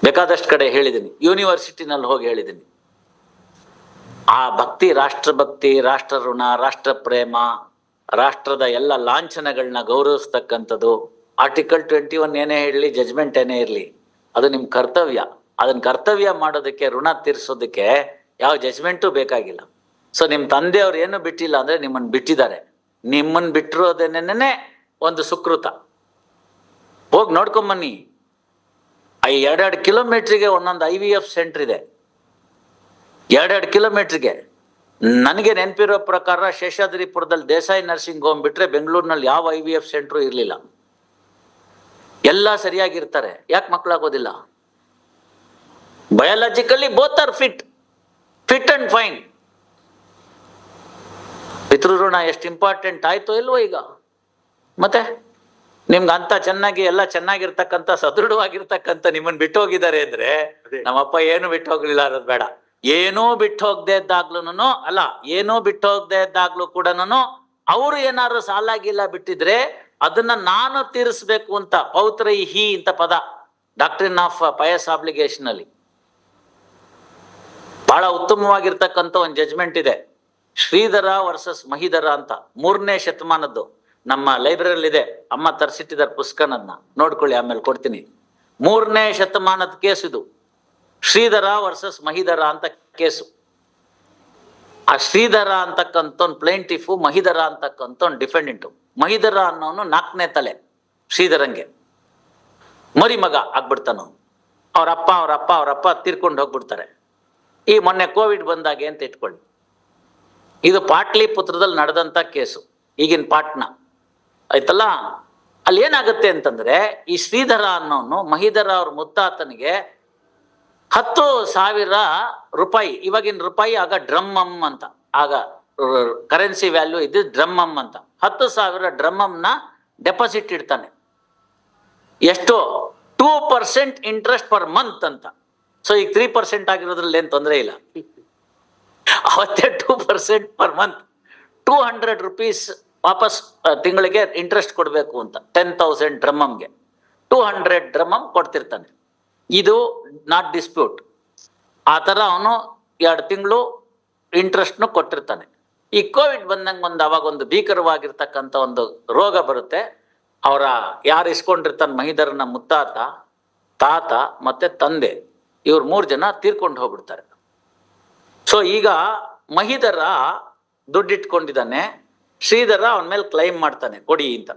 ಬೇಕಾದಷ್ಟು ಕಡೆ ಹೇಳಿದ್ದೀನಿ, ಯೂನಿವರ್ಸಿಟಿನಲ್ಲಿ ಹೋಗಿ ಹೇಳಿದ್ದೀನಿ. ಆ ಭಕ್ತಿ, ರಾಷ್ಟ್ರಭಕ್ತಿ, ರಾಷ್ಟ್ರ ಋಣ, ರಾಷ್ಟ್ರ ಪ್ರೇಮ, ರಾಷ್ಟ್ರದ ಎಲ್ಲ ಲಾಂಛನಗಳನ್ನ ಗೌರವಿಸ್ತಕ್ಕಂಥದ್ದು. ಆರ್ಟಿಕಲ್ 21 ಏನೇ ಹೇಳಲಿ, ಜಜ್ಮೆಂಟ್ ಏನೇ ಇರಲಿ, ಅದು ನಿಮ್ಮ ಕರ್ತವ್ಯ. ಅದನ್ನ ಕರ್ತವ್ಯ ಮಾಡೋದಕ್ಕೆ, ಋಣ ತೀರಿಸೋದಕ್ಕೆ ಯಾವ ಜಜ್ಮೆಂಟು ಬೇಕಾಗಿಲ್ಲ. ಸೊ ನಿಮ್ಮ ತಂದೆಯವ್ರು ಏನು ಬಿಟ್ಟಿಲ್ಲ ಅಂದ್ರೆ ನಿಮ್ಮನ್ನು ಬಿಟ್ಟಿದ್ದಾರೆ. ನಿಮ್ಮನ್ನು ಬಿಟ್ಟಿರೋದೇನೇನೆ ಒಂದು ಸುಕೃತ. ಹೋಗಿ ನೋಡ್ಕೊಂಬನ್ನಿ. 2 ಕಿಲೋಮೀಟ್ರಿಗೆ ಒಂದೊಂದು IVF ಸೆಂಟರ್ ಇದೆ. 2 ಕಿಲೋಮೀಟ್ರಿಗೆ. ನನಗೆ ನೆನಪಿರೋ ಪ್ರಕಾರ ಶೇಷಾದ್ರಿಪುರದಲ್ಲಿ ದೇಸಾಯಿ ನರ್ಸಿಂಗ್ ಹೋಮ್ ಬಿಟ್ರೆ ಬೆಂಗಳೂರಿನಲ್ಲಿ ಯಾವ IVF ಸೆಂಟ್ರು ಇರಲಿಲ್ಲ. ಎಲ್ಲ ಸರಿಯಾಗಿರ್ತಾರೆ. ಯಾಕೆ ಮಕ್ಕಳಾಗೋದಿಲ್ಲ? Biologically both are fit and fine. ಪಿತೃಋಣ ಎಷ್ಟು ಇಂಪಾರ್ಟೆಂಟ್ ಆಯ್ತು ಇಲ್ವೋ ಈಗ? ಮತ್ತೆ ನಿಮ್ಗೆ ಅಂತ ಚೆನ್ನಾಗಿ ಎಲ್ಲ ಚೆನ್ನಾಗಿರ್ತಕ್ಕಂಥ ಸದೃಢವಾಗಿರ್ತಕ್ಕಂಥ ನಿಮ್ಮನ್ನು ಬಿಟ್ಟು ಹೋಗಿದ್ದಾರೆ ಅಂದ್ರೆ, ನಮ್ಮಪ್ಪ ಏನು ಬಿಟ್ಟು ಹೋಗ್ಲಿಲ್ಲ ಅನ್ನೋದು ಬೇಡ. ಏನೂ ಬಿಟ್ಟು ಹೋಗದೆ ಇದ್ದಾಗ್ಲೂನು ಅಲ್ಲ, ಏನೂ ಬಿಟ್ಟು ಹೋಗದೆ ಇದ್ದಾಗ್ಲೂ ಕೂಡ ಅವರು ಏನಾದ್ರು ಸಾಲಾಗಿಲ್ಲ ಬಿಟ್ಟಿದ್ರೆ ಅದನ್ನ ನಾನು ತೀರಿಸ್ಬೇಕು ಅಂತ ಪೌತ್ರೈಹಿ ಅಂತ ಪದ ಡಾಕ್ಟ್ರಿನ್ ಆಫ್ ಪಯಸ್ ಆಬ್ಲಿಗೇಷನ್ ಅಲ್ಲಿ ಬಹಳ ಉತ್ತಮವಾಗಿರ್ತಕ್ಕಂಥ ಒಂದು ಜಜ್ಮೆಂಟ್ ಇದೆ. ಶ್ರೀಧರ ವರ್ಸಸ್ ಮಹಿಧರ ಅಂತ 3ನೇ ಶತಮಾನದ್ದು ನಮ್ಮ ಲೈಬ್ರರಿಯಲ್ಲಿ ಇದೆ. ಅಮ್ಮ ತರಿಸಿಟ್ಟಿದ್ದಾರೆ ಪುಸ್ತಕನನ್ನ, ನೋಡ್ಕೊಳ್ಳಿ, ಆಮೇಲೆ ಕೊಡ್ತೀನಿ. 3ನೇ ಶತಮಾನದ ಕೇಸ್ ಇದು. ಶ್ರೀಧರ ವರ್ಸಸ್ ಮಹಿಧರ ಅಂತ ಕೇಸು. ಆ ಶ್ರೀಧರ ಅಂತಕ್ಕಂಥ ಪ್ಲೇಂಟಿಫು, ಮಹಿಧರ ಅಂತಕ್ಕಂಥ ಡಿಫೆಂಡೆಂಟು. ಮಹಿಧರ ಅನ್ನೋನು 4ನೇ ತಲೆ ಶ್ರೀಧರಂಗೆ. ಮರಿ ಮಗ ಆಗ್ಬಿಡ್ತಾನು. ಅವರಪ್ಪ ತೀರ್ಕೊಂಡು ಹೋಗ್ಬಿಡ್ತಾರೆ. ಈ ಮೊನ್ನೆ ಕೋವಿಡ್ ಬಂದಾಗೆ ಅಂತ ಇಟ್ಕೊಳ್ಳಿ. ಇದು ಪಾಟ್ಲಿಪುತ್ರದಲ್ಲಿ ನಡೆದಂತ ಕೇಸು, ಈಗಿನ ಪಾಟ್ನಾ ಆಯ್ತಲ್ಲ. ಅಲ್ಲಿ ಏನಾಗುತ್ತೆ ಅಂತಂದ್ರೆ, ಈ ಶ್ರೀಧರ ಅನ್ನೋನು ಮಹಿಧರ ಅವ್ರ ಮುತ್ತಾತನಿಗೆ 10,000 ರೂಪಾಯಿ, ಇವಾಗಿನ ರೂಪಾಯಿ, ಆಗ ಡ್ರಮ್ಮಮ್ ಅಂತ, ಆಗ ಕರೆನ್ಸಿ ವ್ಯಾಲ್ಯೂ ಇದು ಡ್ರಮ್ಮಮ್ ಅಂತ, 10,000 ಡ್ರಮ್ಮಮ್ನ ಡೆಪಾಸಿಟ್ ಇಡ್ತಾನೆ. ಎಷ್ಟು? 2% ಇಂಟ್ರೆಸ್ಟ್ ಪರ್ ಮಂತ್ ಅಂತ. ಸೊ ಈಗ 3% ಆಗಿರೋದ್ರಲ್ಲಿ ಏನು ತೊಂದರೆ ಇಲ್ಲ. ಅವತ್ತೇ 2% ಪರ್ ಮಂತ್, 200 ರೂಪೀಸ್ ವಾಪಸ್ ತಿಂಗಳಿಗೆ ಇಂಟ್ರೆಸ್ಟ್ ಕೊಡಬೇಕು ಅಂತ. 10,000 ಡ್ರಮ್ಮಮ್ಗೆ 200 ಡ್ರಮ್ಮಮ್ ಕೊಡ್ತಿರ್ತಾನೆ. ಇದು ನಾಟ್ ಡಿಸ್ಪ್ಯೂಟ್. ಆ ಥರ ಅವನು 2 ತಿಂಗಳು ಇಂಟ್ರೆಸ್ಟ್ನು ಕೊಟ್ಟಿರ್ತಾನೆ. ಈ ಕೋವಿಡ್ ಬಂದಂಗೆ ಅವಾಗ ಒಂದು ಭೀಕರವಾಗಿರ್ತಕ್ಕಂಥ ಒಂದು ರೋಗ ಬರುತ್ತೆ. ಅವರ ಯಾರು ಇಸ್ಕೊಂಡಿರ್ತಾನೆ, ಮಹಿಧರನ ಮುತ್ತಾತ, ತಾತ ಮತ್ತೆ ತಂದೆ, ಇವ್ರು 3 ಜನ ತೀರ್ಕೊಂಡು ಹೋಗ್ಬಿಡ್ತಾರೆ. ಸೊ ಈಗ ಮಹಿಧರ ದುಡ್ಡಿಟ್ಕೊಂಡಿದ್ದಾನೆ. ಶ್ರೀಧರ ಅವನ ಮೇಲೆ ಕ್ಲೈಮ್ ಮಾಡ್ತಾನೆ, ಕೊಡಿ ಅಂತ.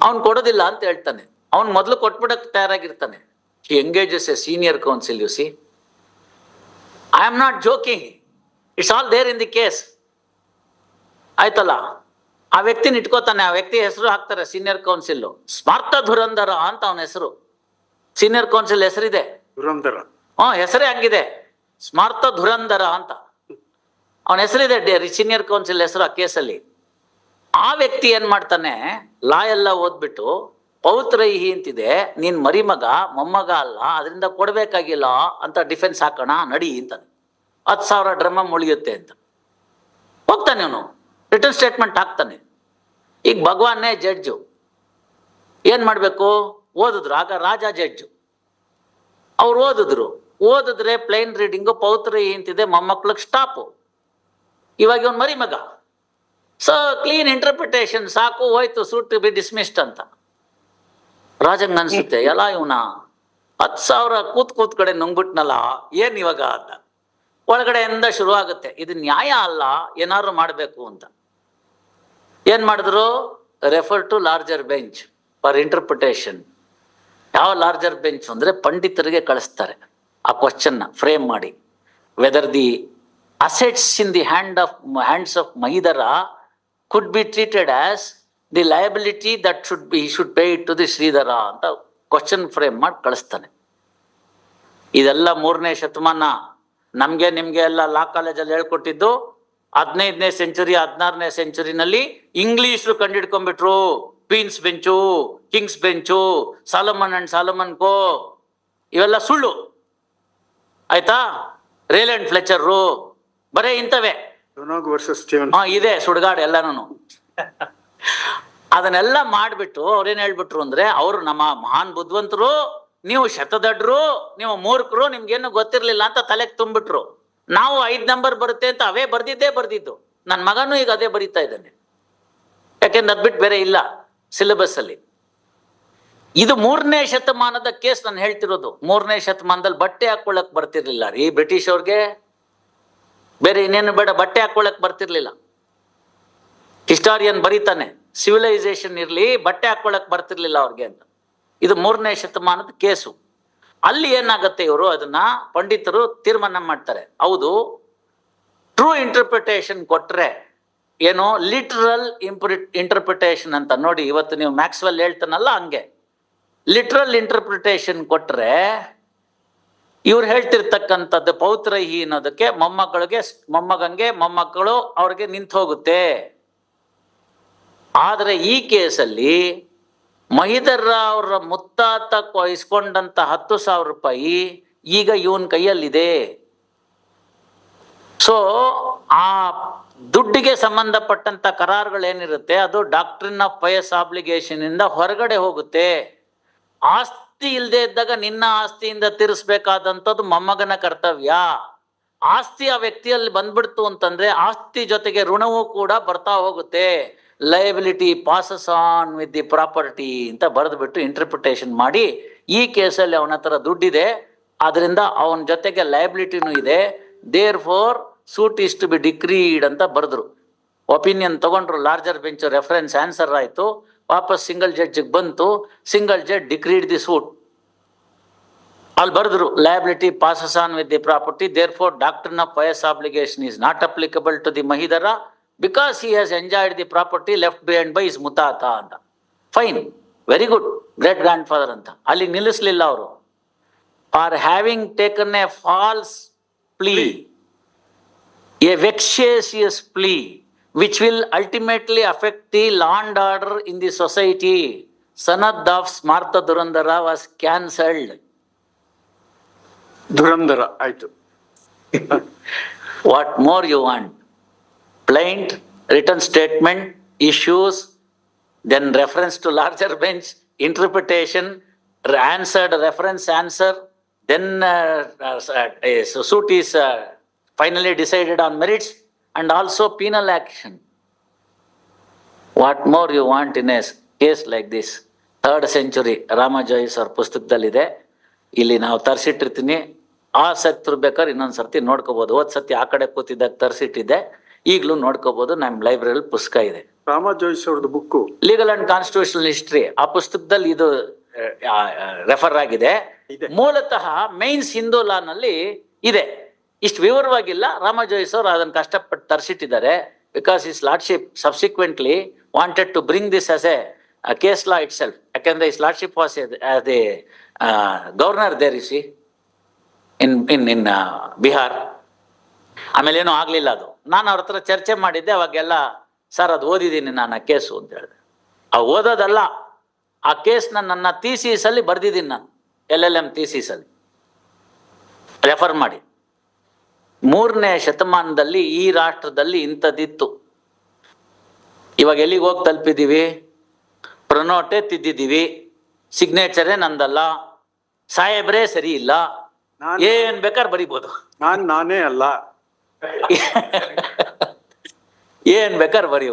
ಅವನು ಕೊಡೋದಿಲ್ಲ ಅಂತ ಹೇಳ್ತಾನೆ. ಅವನು ಮೊದಲು ಕೊಟ್ಬಿಡಕ್ಕೆ ತಯಾರಾಗಿರ್ತಾನೆ. He engages a senior counsel. You see, I am not joking, it's all there in the case. ಆಯ್ತಲ್ಲ, ಆ ವ್ಯಕ್ತಿನ ಇಟ್ಕೋತಾನೆ. ಆ ವ್ಯಕ್ತಿ ಹೆಸರು ಹಾಕ್ತಾರೆ ಸೀನಿಯರ್ ಕೌನ್ಸಿಲ್. ಸ್ಮಾರ್ತ ಧುರಂಧರ ಅಂತ ಅವನ ಹೆಸರು. ಸೀನಿಯರ್ ಕೌನ್ಸಿಲ್ ಹೆಸರಿದೆ, ಧುರಂಧರ. ಹೆಸರೇ ಹಂಗಿದೆ, ಸ್ಮಾರ್ತ ಧುರಂಧರ ಅಂತ ಅವನ ಹೆಸರಿದೆ. ಸೀನಿಯರ್ ಕೌನ್ಸಿಲ್ ಹೆಸರು ಆ ಕೇಸಲ್ಲಿ. ಆ ವ್ಯಕ್ತಿ ಏನ್ ಮಾಡ್ತಾನೆ, ಲಾ ಎಲ್ಲ ಓದ್ಬಿಟ್ಟು ಪೌತ್ರೈಹಿ ಅಂತಿದೆ, ನೀನ್ ಮರಿಮಗ ಮೊಮ್ಮಗ ಅಲ್ಲ, ಅದರಿಂದ ಕೊಡ್ಬೇಕಾಗಿಲ್ಲ ಅಂತ ಡಿಫೆನ್ಸ್ ಹಾಕೋಣ ನಡಿ ಅಂತಾನೆ. 10,000 ಡ್ರಮ್ಮಮ್ ಉಳಿಯುತ್ತೆ ಅಂತ ಹೋಗ್ತಾನೆ ಅವನು. ರಿಟರ್ನ್ ಸ್ಟೇಟ್ಮೆಂಟ್ ಹಾಕ್ತಾನೆ. ಈಗ ಭಗವಾನ್ನೇ ಜಡ್ಜು. ಏನ್ ಮಾಡ್ಬೇಕು? ಓದಿದ್ರು. ಆಗ ರಾಜ ಜಡ್ಜು. ಅವ್ರು ಓದಿದ್ರೆ ಪ್ಲೈನ್ ರೀಡಿಂಗು ಪೌತ್ರೈಹಿ ಅಂತಿದೆ, ಮೊಮ್ಮಕ್ಳಿಗೆ ಸ್ಟಾಪು. ಇವಾಗ ಇವನ್ ಮರಿಮಗ. ಸೊ ಕ್ಲೀನ್ ಇಂಟರ್ಪ್ರಿಟೇಷನ್ ಸಾಕು, ಹೋಯ್ತು, ಸೂಟ್ ಟು ಬಿ ಡಿಸ್ಮಿಸ್ಡ್ ಅಂತ. ರಾಜಂಗ್ ಅನ್ಸುತ್ತೆ, ಎಲ್ಲ ಇವನ 10,000 ಕೂತ್ ಕಡೆ ನುಂಗ್ಬಿಟ್ನಲ್ಲ, ಏನ್ ಇವಾಗ ಅಂತ. ಒಳಗಡೆಯಿಂದ ಶುರು ಆಗುತ್ತೆ, ಇದು ನ್ಯಾಯ ಅಲ್ಲ, ಏನಾದ್ರು ಮಾಡಬೇಕು ಅಂತ. ಏನ್ ಮಾಡಿದ್ರು? Refer to larger bench for interpretation. ಯಾವ ಲಾರ್ಜರ್ ಬೆಂಚ್ ಅಂದ್ರೆ ಪಂಡಿತರಿಗೆ ಕಳಿಸ್ತಾರೆ ಆ ಕ್ವಶನ್ನ ಫ್ರೇಮ್ ಮಾಡಿ. Whether the assets in the hands of Mahidara could be treated as the liability that he should pay it to the Sridhara ಅಂತ question frame ಮಾಡಿ ಕಳಿಸ್ತಾನೆ. ಇದೆಲ್ಲ 3ನೇ ಶತಮಾನ. ನಮ್ಗೆ ನಿಮ್ಗೆ ಎಲ್ಲ ಲಾ ಕಾಲೇಜಲ್ಲಿ ಹೇಳ್ಕೊಟ್ಟಿದ್ದು 15ನೇ ಸೆಂಚುರಿ 16ನೇ ಸೆಂಚುರಿನಲ್ಲಿ ಇಂಗ್ಲಿಷರು ಕಂಡಿಡ್ಕೊಂಡ್ಬಿಟ್ರು. Queen's Bench, King's Bench, Solomon and Solomon Co, ಇವೆಲ್ಲ ಸುಳ್ಳು. ಆಯ್ತಾ? ರೇಲ್ ಅಂಡ್ ಫ್ಲೆಚರ್ರು, ಬರೇ ಇಂಥವೇ ಇದೆ ಸುಡ್ಗಾಡು ಎಲ್ಲಾನು. ಅದನ್ನೆಲ್ಲ ಮಾಡ್ಬಿಟ್ಟು ಅವ್ರೇನ್ ಹೇಳ್ಬಿಟ್ರು ಅಂದ್ರೆ, ಅವರು ನಮ್ಮ ಮಹಾನ್ ಬುದ್ಧಿವಂತರು, ನೀವು ಶತದಡ್ರು, ನೀವು ಮೂರ್ಖರು, ನಿಮ್ಗೇನು ಗೊತ್ತಿರ್ಲಿಲ್ಲ ಅಂತ ತಲೆಗೆ ತುಂಬಿಟ್ರು. ನಾವು 5 ನಂಬರ್ ಬರುತ್ತೆ ಅಂತ ಅವೇ ಬರ್ದಿದ್ದು. ನನ್ನ ಮಗನೂ ಈಗ ಅದೇ ಬರೀತಾ ಇದ್ದಾನೆ, ಯಾಕೆಂದ್ರೆ ಅದ್ಬಿಟ್ಟು ಬೇರೆ ಇಲ್ಲ ಸಿಲೆಬಸ್ ಅಲ್ಲಿ. ಇದು 3ನೇ ಶತಮಾನದ ಕೇಸ್ ನಾನು ಹೇಳ್ತಿರೋದು. 3ನೇ ಶತಮಾನದಲ್ಲಿ ಬಟ್ಟೆ ಹಾಕೊಳ್ಳಕ್ ಬರ್ತಿರ್ಲಿಲ್ಲ ರೀ ಬ್ರಿಟಿಷ್ ಅವ್ರಿಗೆ, ಬೇರೆ ಇನ್ನೇನು ಬೇಡ, ಬಟ್ಟೆ ಹಾಕೊಳ್ಳಕ್ ಬರ್ತಿರ್ಲಿಲ್ಲ. ಹಿಸ್ಟಾರಿಯನ್ ಬರೀತಾನೆ, ಸಿವಿಲೈಸೇಷನ್ ಇರ್ಲಿ, ಬಟ್ಟೆ ಹಾಕೊಳ್ಳಕ್ ಬರ್ತಿರ್ಲಿಲ್ಲ ಅವ್ರಿಗೆ ಅಂತ. ಇದು 3ನೇ ಶತಮಾನದ ಕೇಸು. ಅಲ್ಲಿ ಏನಾಗುತ್ತೆ, ಇವರು ಅದನ್ನ ಪಂಡಿತರು ತೀರ್ಮಾನ ಮಾಡ್ತಾರೆ, ಹೌದು ಟ್ರೂ ಇಂಟರ್ಪ್ರಿಟೇಷನ್ ಕೊಟ್ರೆ ಏನು, ಲಿಟ್ರಲ್ ಇಂಟರ್ಪ್ರಿಟೇಷನ್ ಅಂತ ನೋಡಿ. ಇವತ್ತು ನೀವು ಮ್ಯಾಕ್ಸ್ವೆಲ್ ಹೇಳ್ತಾನಲ್ಲ ಹಂಗೆ, ಲಿಟ್ರಲ್ ಇಂಟರ್ಪ್ರಿಟೇಷನ್ ಕೊಟ್ರೆ ಇವ್ರು ಹೇಳ್ತಿರ್ತಕ್ಕಂಥದ್ದು ಪೌತ್ರಹಿ ಅನ್ನೋದಕ್ಕೆ ಮೊಮ್ಮಗಂಗೆ ಮೊಮ್ಮಕ್ಕಳು ಅವ್ರಿಗೆ ನಿಂತು ಹೋಗುತ್ತೆ. ಆದರೆ ಈ ಕೇಸಲ್ಲಿ ಮಹಿಧರ್ ಅವರ ಮುತ್ತಾತ ಇಸ್ಕೊಂಡಂತ 10,000 ರೂಪಾಯಿ ಈಗ ಇವನ್ ಕೈಯಲ್ಲಿದೆ. ಸೊ ಆ ದುಡ್ಡಿಗೆ ಸಂಬಂಧಪಟ್ಟಂತ ಕರಾರುಗಳೇನಿರುತ್ತೆ ಅದು ಡಾಕ್ಟ್ರಿನ್ ಆಫ್ ಪಯಸ್ ಆಬ್ಲಿಗೇಷನ್ ಇಂದ ಹೊರಗಡೆ ಹೋಗುತ್ತೆ. ಆಸ್ತಿ ಇಲ್ಲದೆ ಇದ್ದಾಗ ನಿನ್ನ ಆಸ್ತಿಯಿಂದ ತೀರಿಸಬೇಕಾದಂಥದ್ದು ಮೊಮ್ಮಗನ ಕರ್ತವ್ಯ. ಆಸ್ತಿ ಆ ವ್ಯಕ್ತಿಯಲ್ಲಿ ಬಂದ್ಬಿಡ್ತು ಅಂತಂದ್ರೆ ಆಸ್ತಿ ಜೊತೆಗೆ ಋಣವೂ ಕೂಡ ಬರ್ತಾ ಹೋಗುತ್ತೆ. Liability passes on with the property ಅಂತ ಬರೆದ್ಬಿಟ್ಟು ಇಂಟರ್ಪ್ರಿಟೇಷನ್ ಮಾಡಿ, ಈ ಕೇಸಲ್ಲಿ ಅವನ ಹತ್ರ ದುಡ್ಡಿದೆ, ಅದರಿಂದ ಅವನ ಜೊತೆಗೆ ಲಯಬಿಲಿಟಿನೂ ಇದೆ, therefore suit is to be decreed ಅಂತ ಬರೆದ್ರು. ಒಪಿನಿಯನ್ ತಗೊಂಡ್ರು, ಲಾರ್ಜರ್ ಬೆಂಚ್ ರೆಫರೆನ್ಸ್ ಆನ್ಸರ್ ಆಯ್ತು, ವಾಪಸ್ ಸಿಂಗಲ್ ಜಡ್ಜಿಗೆ ಬಂತು, single judge decreed the suit. ಅಲ್ಲಿ ಬರೆದ್ರು, liability passes on with the property, therefore doctrine of pious obligation is not applicable to the Mahidhara because he has enjoyed the property left behind by his mutata ಅಂತ. Fine, very good, great grandfather ಅಂತ. ಅಲ್ಲಿ ನಿಲ್ಲಿಸಲಿಲ್ಲ ಅವರು. For having taken a false plea, a vexatious plea which will ultimately affect the law and order in the society, Sanad of Smartha Dhurandhara was cancelled. ಧುರಂಧರ ಆಯ್ತು. What more you want? Plaint, written statement, issues, then reference to larger bench, interpretation, answered, reference answer, then suit is finally decided on merits, and also penal action. What more you want in a case like this? 3rd century Rama Jois ಅವ್ರ ಪುಸ್ತಕದಲ್ಲಿದೆ, ಇಲ್ಲಿ ನಾವು ತರಿಸಿಟ್ಟಿರ್ತೀನಿ. ಆಸಕ್ತರು ಬೇಕಾದ್ರೆ ಇನ್ನೊಂದು ಸರ್ತಿ ನೋಡ್ಕೋಬಹುದು. ಹೋದ್ ಸತಿ ಆ ಕಡೆ ಕೂತಿದ್ದಾಗ ತರಿಸಿಟ್ಟಿದ್ದೆ, ಈಗಲೂ ನೋಡ್ಕೋಬಹುದು. ನಮ್ಮ ಲೈಬ್ರರಿಯಲ್ಲಿ ಪುಸ್ತಕ ಇದೆ, ರಾಮ ಜೋಯಿಸ್ ಅವ್ರದ್ದು book legal and constitutional history. ಆ ಪುಸ್ತಕದಲ್ಲಿ ಇದು ರೆಫರ್ ಆಗಿದೆ. ಮೂಲತಃ ಮೈನ್ಸ್ ಹಿಂದೂ ಲಾನಲ್ಲಿ ಇದೆ, ಇಷ್ಟು ವಿವರವಾಗಿಲ್ಲ. ರಾಮ ಜೋಯಿಸ್ ಅವರು ಅದನ್ನು ಕಷ್ಟಪಟ್ಟು ತರಿಸಿಟ್ಟಿದ್ದಾರೆ. Because his lordship subsequently wanted to bring this as a case law itself. ಯಾಕೆಂದ್ರೆ his lordship was the governor there is in Bihar. ಆಮೇಲೆ ಏನೂ ಆಗ್ಲಿಲ್ಲ ಅದು. ನಾನು ಅವ್ರ ಹತ್ರ ಚರ್ಚೆ ಮಾಡಿದ್ದೆ, ಅವಾಗೆಲ್ಲ ಸರ್ ಅದು ಓದಿದ್ದೀನಿ ನಾನು ಆ ಕೇಸು ಅಂತ ಹೇಳಿದೆ. ಆ ಓದೋದಲ್ಲ, ಆ ಕೇಸ್ನ ನನ್ನ ಥೀಸಿಸ್ ಅಲ್ಲಿ ಬರ್ದಿದ್ದೀನಿ ನಾನು, LLM ಥೀಸಿಸ್ ಅಲ್ಲಿ ರೆಫರ್ ಮಾಡಿ. 3ನೇ ಶತಮಾನದಲ್ಲಿ ಈ ರಾಷ್ಟ್ರದಲ್ಲಿ ಇಂಥದ್ದಿತ್ತು. ಇವಾಗ ಎಲ್ಲಿಗೆ ಹೋಗಿ ತಲುಪಿದ್ದೀವಿ? ಪ್ರೊನೋಟೆ ತಿದ್ದಿದ್ದೀವಿ, ಸಿಗ್ನೇಚರೇ ನಂದಲ್ಲ, ಸಾಹೇಬ್ರೇ ಸರಿ ಇಲ್ಲ, ಏನ್ ಬೇಕಾದ್ರೆ ಬರಿಬೋದು, ನಾನೇ ಅಲ್ಲ ಏನ್ ಬೇಕಾದ್ರೆ ಬರೀ